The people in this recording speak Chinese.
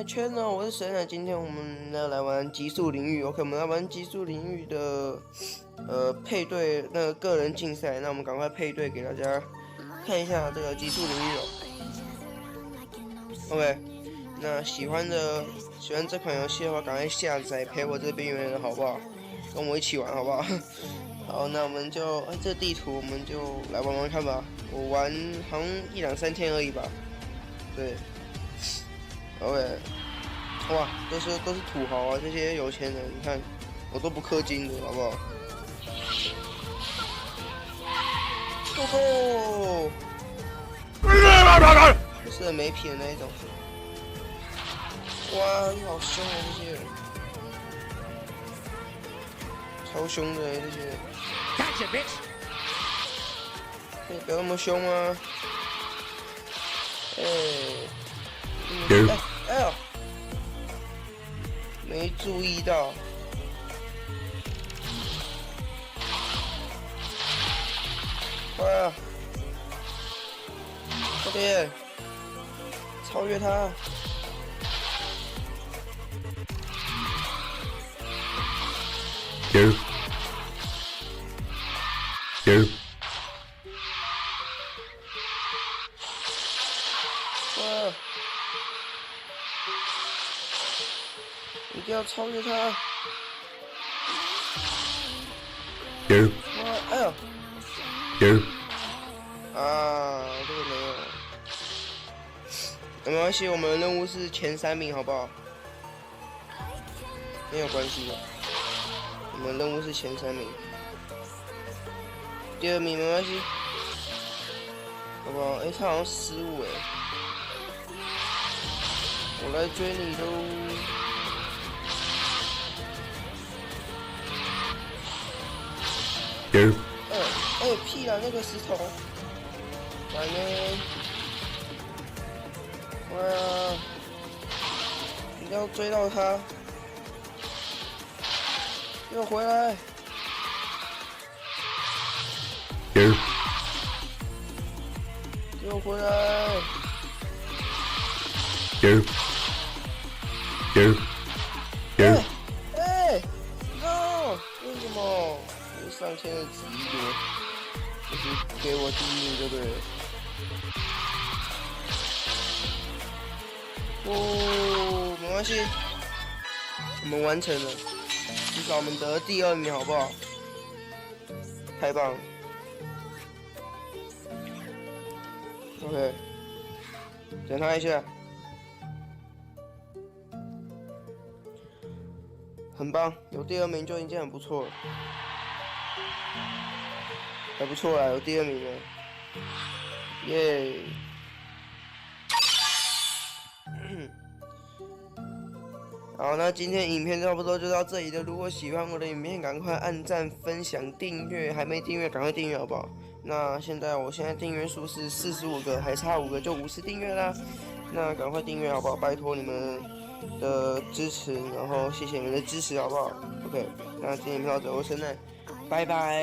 My Channel，我是神奶。今天我们要来玩极速领域。OK， 我们要玩极速领域的配对那个个人竞赛。那我们赶快配对给大家看一下这个极速领域哦。OK， 那喜欢这款游戏的话，赶快下载陪我这边缘人好不好？跟我一起玩好不好？好，那我们就这地图我们就来玩玩看吧。我玩好像1、2、3天而已吧。对。OK， 哇，都是土豪啊，这些有钱人，你看我都不氪金的，好不好？吼吼，是很没品的那一种。哇，你好凶啊，这些人，超凶的这些人。可以不要那么凶吗？哎呦，没注意到。快啊！快点，超越他！哇！一定要超越他！哇！哎呦！啊，这个没有。没关系，我们的任务是前3名，好不好？没有关系的，我们任务是前3名，第2名没关系，好不好？他好像失误我来追你喽！屁啦，那个石头，完了！哇，一定要追到他！给我回来！给我回来！No！ 为什么？有上千的职业，就是给我第1名就对了。哦，没关系，我们完成了，至少我们得第2名，好不好？太棒了 ！OK， 等他一下，很棒，有第2名就已经很不错了，还不错啦，有第2名了，耶！好，那今天影片差不多就到这里了。如果喜欢我的影片，赶快按赞、分享、订阅。还没订阅，赶快订阅好不好？那现在订阅数是45个，还差5个就50订阅啦。那赶快订阅好不好？拜托你们的支持，然后谢谢你们的支持好不好 ？OK， 那今天影片到这，我是神奶，拜拜。